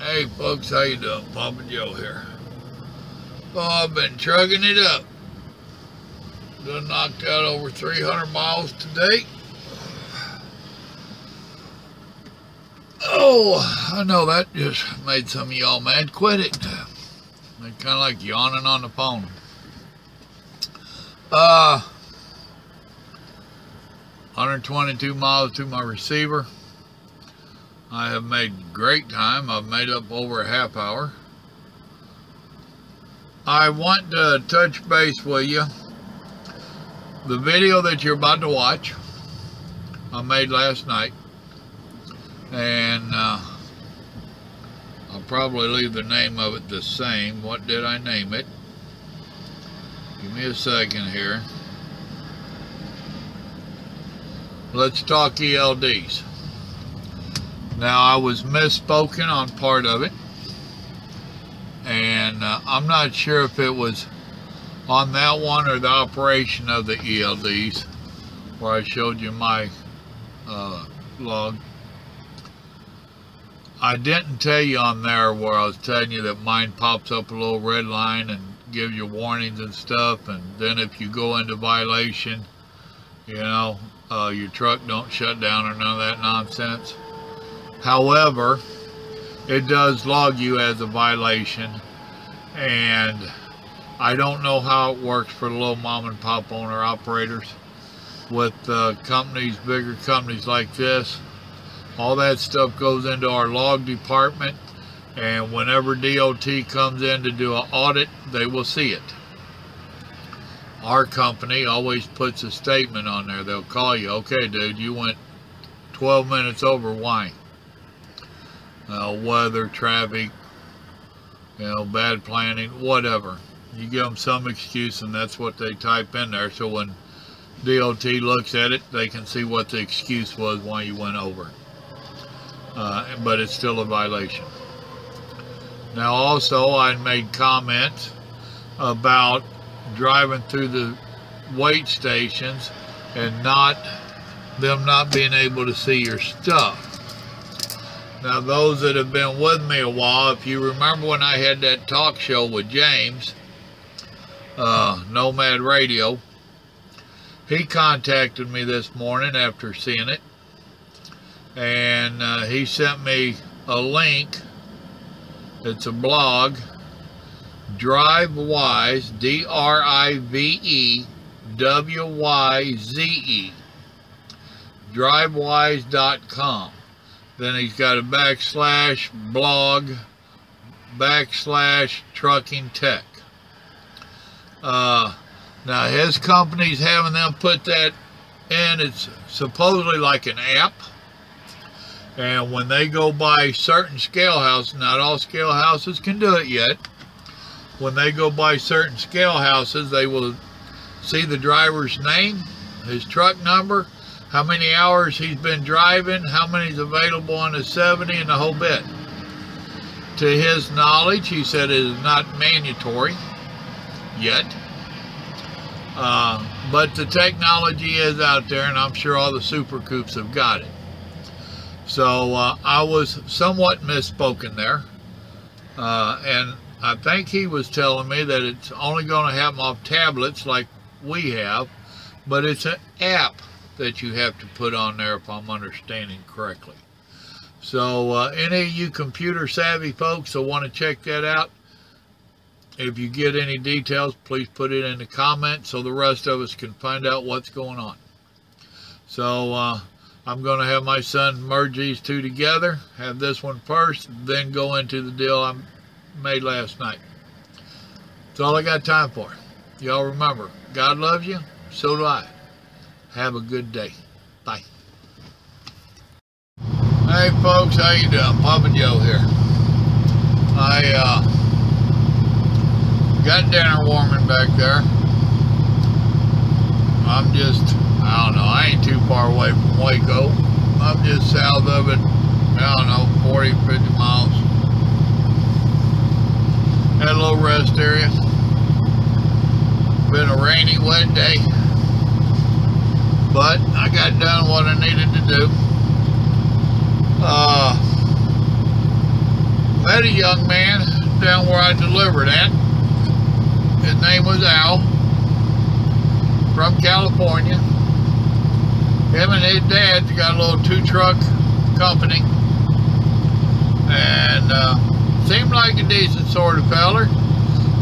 Hey folks, how you doing? Papa Joe here. Oh, I've been trucking it up. Done knocked out over 300 miles today. Oh, I know that just made some of y'all mad. Quit it. They're kind of like yawning on the phone. 122 miles to my receiver. I have made great time. I've made up over a half hour. I want to touch base with you. The video that you're about to watch, I made last night. And I'll probably leave the name of it the same. What did I name it? Give me a second here. Let's talk ELD'S. Now, I was misspoken on part of it, and I'm not sure if it was on that one or the operation of the ELD'S where I showed you my log. I didn't tell you on there where I was telling you that mine pops up a little red line and gives you warnings and stuff, and then if you go into violation, you know, your truck don't shut down or none of that nonsense. However, it does log you as a violation, and I don't know how it works for the little mom and pop owner operators. With companies, bigger companies like this, all that stuff goes into our log department, and whenever DOT comes in to do an audit, they will see it. Our company always puts a statement on there. They'll call you, okay dude, you went 12 minutes over, why? Weather, traffic, you know, bad planning, whatever. You give them some excuse, and that's what they type in there. So when DOT looks at it, they can see what the excuse was why you went over. But it's still a violation. Now, also, I made comments about driving through the weight stations and them not being able to see your stuff. Now, those that have been with me a while, if you remember when I had that talk show with James, Nomad Radio, he contacted me this morning after seeing it, and he sent me a link. It's a blog, DriveWyze, DriveWyze, DriveWyze.com. Then he's got a /blog/trucking tech. Now his company's having them put that in. It's supposedly like an app. And when they go by certain scale houses, not all scale houses can do it yet. When they go by certain scale houses, they will see the driver's name, his truck number, how many hours he's been driving, how many's available on the 70, and the whole bit. To his knowledge, he said it is not mandatory yet. But the technology is out there, and I'm sure all the super coops have got it. So I was somewhat misspoken there. And I think he was telling me that it's only going to happen off tablets like we have, but it's an app that you have to put on there, if I'm understanding correctly. So any of you computer savvy folks that want to check that out, if you get any details, please put it in the comments so the rest of us can find out what's going on. So I'm going to have my son merge these two together, have this one first, then go into the deal I made last night. That's all I got time for. Y'all remember, God loves you, so do I. Have a good day. Bye. Hey folks, how you doing? Papa Joe here. I got dinner warming back there. I'm just, I don't know, I ain't too far away from Waco. I'm just south of it, I don't know, 40, 50 miles. Had a little rest area. Been a rainy, wet day. But I got done what I needed to do. met a young man down where I delivered at. His name was Al, from California. Him and his dad's got a little 2-truck company, and seemed like a decent sort of feller,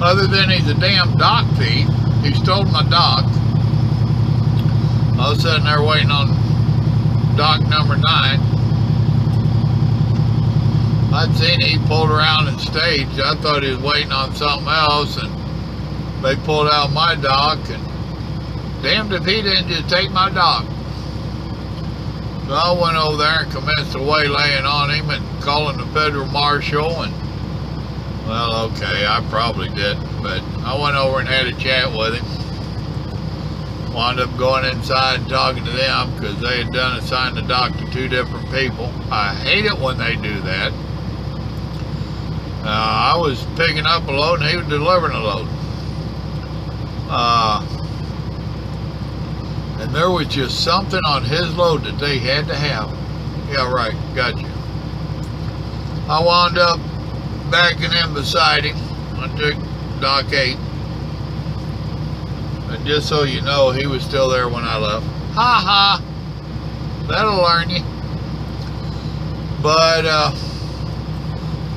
other than he's a damn dock thief. He stole my dock. I was sitting there waiting on dock number 9. I'd seen he pulled around and staged. I thought he was waiting on something else, and they pulled out my dock, and damned if he didn't just take my dock. So I went over there and commenced a waylaying on him and calling the federal marshal, and well, okay, I probably didn't, but I went over and had a chat with him. Wound up going inside and talking to them because they had assigned the dock to 2 different people. I hate it when they do that. I was picking up a load and he was delivering a load. And there was just something on his load that they had to have. Yeah, right, gotcha. I wound up backing in beside him. I took dock 8. And just so you know, he was still there when I left. Ha ha! That'll learn you. But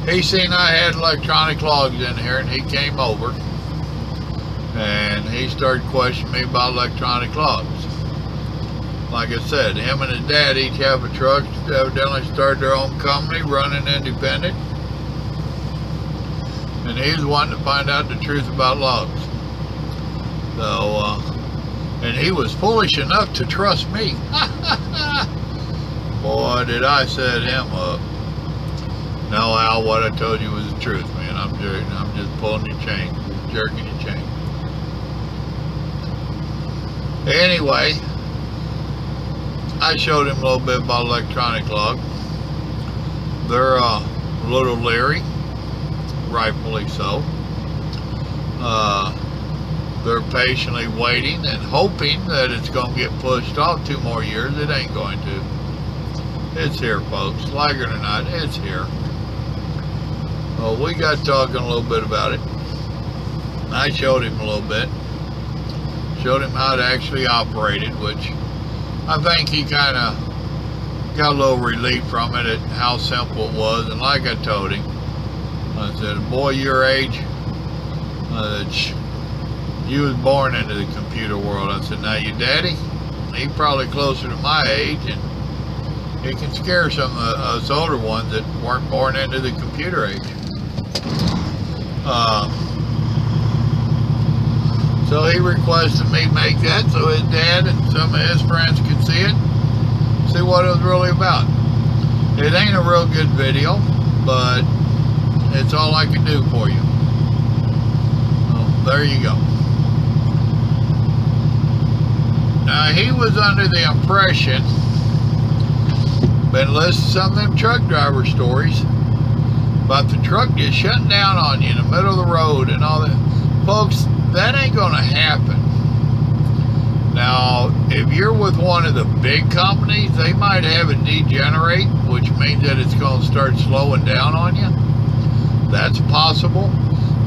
he seen I had electronic logs in here, and he came over and he started questioning me about electronic logs. Like I said, him and his dad each have a truck. Evidently started their own company, running independent, and he's wanting to find out the truth about logs. So, and he was foolish enough to trust me. Boy, did I set him up. No, Al, what I told you was the truth, man. I'm just pulling your chain, jerking your chain. Anyway, I showed him a little bit about electronic log. They're a little leery, rightfully so. They're patiently waiting and hoping that it's going to get pushed off 2 more years. It ain't going to. It's here, folks. Like it or not, it's here. Well, we got talking a little bit about it. I showed him a little bit. Showed him how to actually operate it, which I think he kind of got a little relief from it at how simple it was. And like I told him, I said, a boy your age, you was born into the computer world. I said, now your daddy, he's probably closer to my age, and he can scare some of us older ones that weren't born into the computer age. So he requested me make that so his dad and some of his friends could see it, see what it was really about. It ain't a real good video, but it's all I can do for you. Well, there you go. Now, he was under the impression, been listening to some of them truck driver stories about the truck just shutting down on you in the middle of the road and all that. Folks, that ain't going to happen. Now, if you're with one of the big companies, they might have it degenerate, which means that it's going to start slowing down on you. That's possible,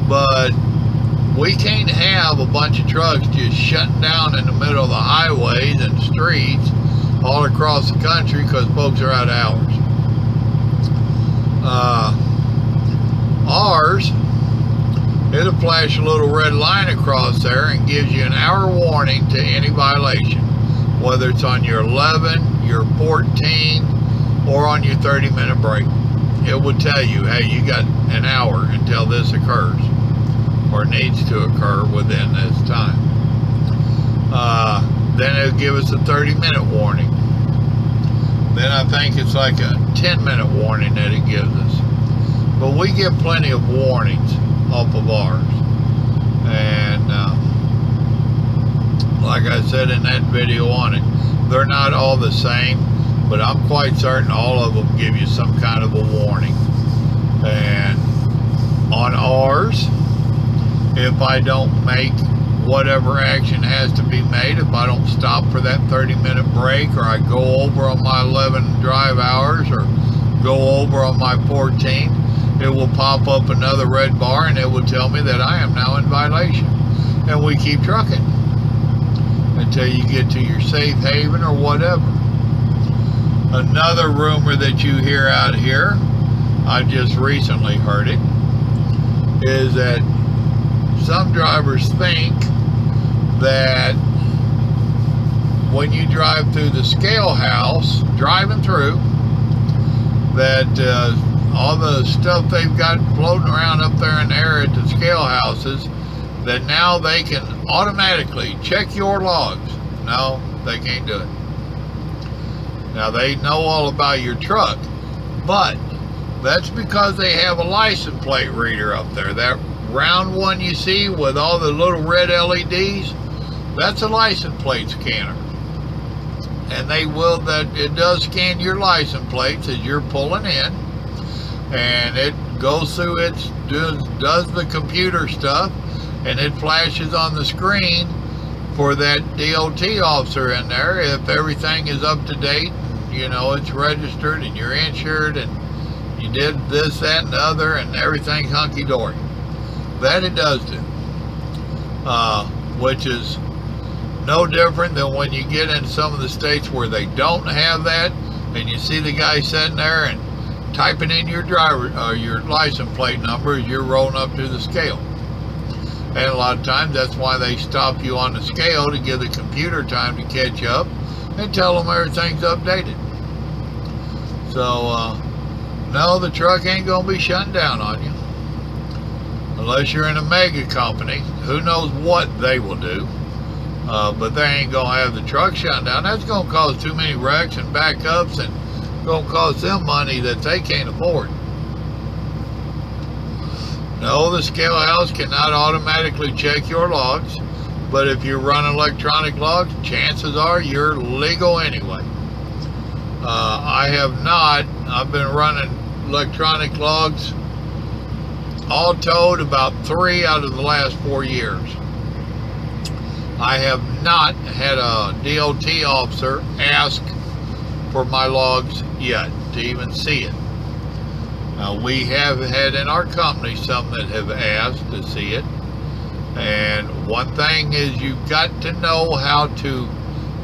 but we can't have a bunch of trucks just shutting down in the middle of the highways and streets all across the country because folks are out of hours. Ours, it'll flash a little red line across there and gives you an hour warning to any violation, whether it's on your 11, your 14, or on your 30-minute break. It will tell you, hey, you got an hour until this occurs, or needs to occur within this time. Then it'll give us a 30-minute warning. Then I think it's like a 10-minute warning that it gives us. But we get plenty of warnings off of ours. And like I said in that video on it, they're not all the same, but I'm quite certain all of them give you some kind of a warning. And on ours, if I don't make whatever action has to be made, if I don't stop for that 30-minute break, or I go over on my 11 drive hours, or go over on my 14, it will pop up another red bar and it will tell me that I am now in violation. And we keep trucking until you get to your safe haven or whatever. Another rumor that you hear out here, I just recently heard it, is that some drivers think that when you drive through the scale house, driving through, that all the stuff they've got floating around up there in the air at the scale houses, that now they can automatically check your logs. No, they can't do it. Now, they know all about your truck, but that's because they have a license plate reader up there. That round one you see with all the little red LEDs, that's a license plate scanner. And it does scan your license plates as you're pulling in, and it goes through does the computer stuff, and it flashes on the screen for that DOT officer in there if everything is up to date, you know, it's registered and you're insured and you did this, that, and the other, and everything's hunky-dory. That it does do, which is no different than when you get in some of the states where they don't have that, and you see the guy sitting there and typing in your your license plate number as you're rolling up to the scale. And a lot of times that's why they stop you on the scale, to give the computer time to catch up and tell them everything's updated. So, no, the truck ain't going to be shutting down on you. Unless you're in a mega company, who knows what they will do. But they ain't going to have the truck shutting down. That's going to cause too many wrecks and backups, and going to cost them money that they can't afford. No, the scale house cannot automatically check your logs, but if you run electronic logs, chances are you're legal anyway. I have not. I've been running electronic logs all told about 3 out of the last 4 years. I have not had a DOT officer ask for my logs yet to even see it. We have had in our company some that have asked to see it, and one thing is you've got to know how to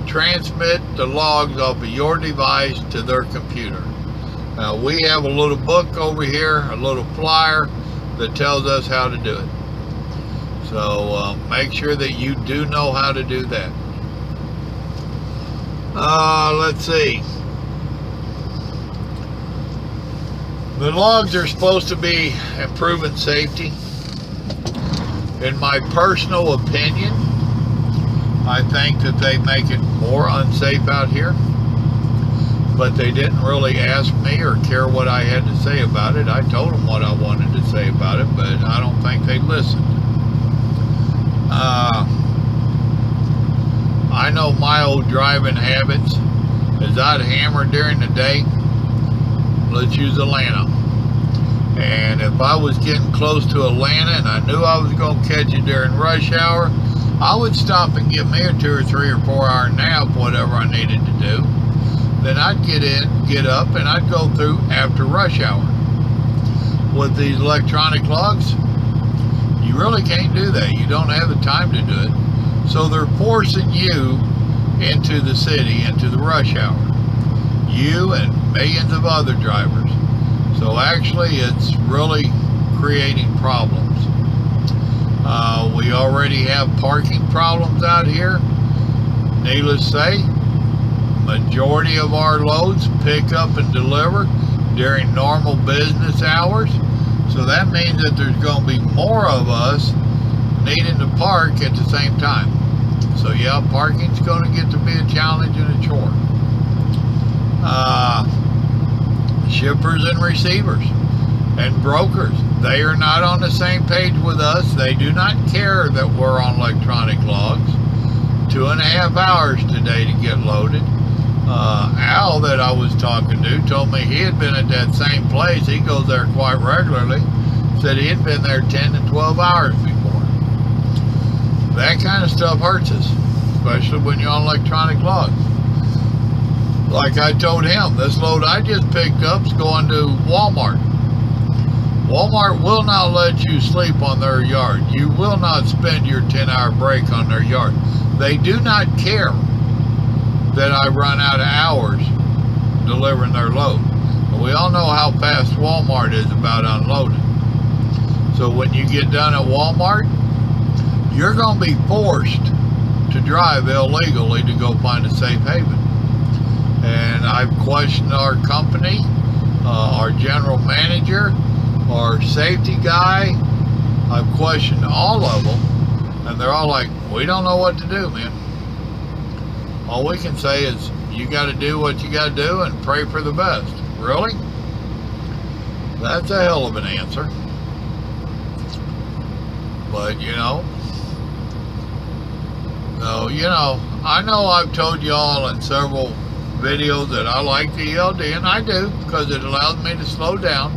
transmit the logs off of your device to their computer. We have a little book over here, a little flyer that tells us how to do it. So make sure that you do know how to do that. Let's see. The logs are supposed to be improving safety. In my personal opinion, I think that they make it more unsafe out here. But they didn't really ask me or care what I had to say about it. I told them what I wanted to say about it, but I don't think they listened. I know my old driving habits is I'd hammer during the day. Let's use Atlanta. And if I was getting close to Atlanta and I knew I was going to catch it during rush hour, I would stop and give me a 2 or 3 or 4 hour nap, whatever I needed to do. Then I'd get up, and I'd go through after rush hour. With these electronic logs, you really can't do that. You don't have the time to do it. So they're forcing you into the city, into the rush hour. You and millions of other drivers. So actually, it's really creating problems. We already have parking problems out here. Needless to say, majority of our loads pick up and deliver during normal business hours. So that means that there's going to be more of us needing to park at the same time. So yeah, parking's going to get to be a challenge and a chore. Shippers and receivers and brokers, they are not on the same page with us. They do not care that we're on electronic logs. 2.5 hours today to get loaded. Al that I was talking to told me he had been at that same place. He goes there quite regularly. Said he had been there 10 to 12 hours before. That kind of stuff hurts us, especially when you're on electronic logs. Like I told him, this load I just picked up is going to Walmart. Walmart will not let you sleep on their yard. You will not spend your 10-hour break on their yard. They do not care that I run out of hours delivering their load. But we all know how fast Walmart is about unloading. So when you get done at Walmart, you're going to be forced to drive illegally to go find a safe haven. And I've questioned our company, our general manager, our safety guy. I've questioned all of them, and they're all like, we don't know what to do, man. All we can say is, you got to do what you got to do and pray for the best. Really? That's a hell of an answer. But, you know, so, you know, I know I've told y'all in several videos that I like the ELD, and I do, because it allows me to slow down.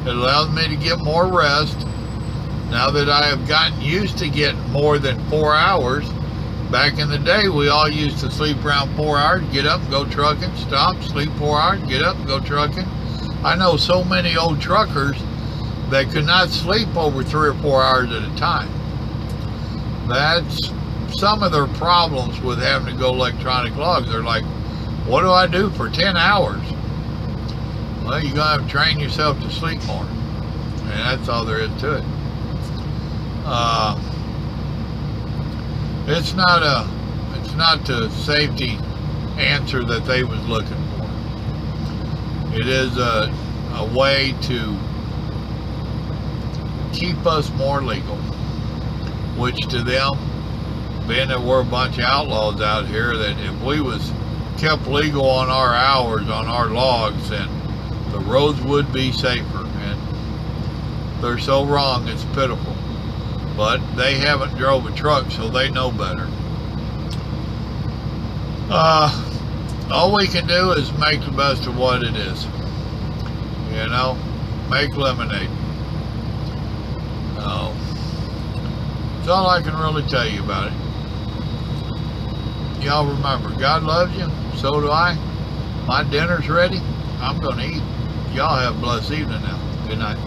It allows me to get more rest. Now that I have gotten used to getting more than 4 hours, back in the day, we all used to sleep around 4 hours, get up and go trucking, stop, sleep 4 hours, get up and go trucking. I know so many old truckers that could not sleep over 3 or 4 hours at a time. That's some of their problems with having to go electronic logs. They're like, what do I do for 10 hours? Well, you're going to have to train yourself to sleep more. And that's all there is to it. It's not the safety answer that they was looking for. It is a way to keep us more legal, which to them, being that we're a bunch of outlaws out here, that if we was kept legal on our hours, on our logs, then the roads would be safer. And they're so wrong, it's pitiful. But they haven't drove a truck, so they know better. All we can do is make the best of what it is. You know, make lemonade. That's all I can really tell you about it. Y'all remember, God loves you, so do I. My dinner's ready. I'm going to eat. Y'all have a blessed evening now. Good night.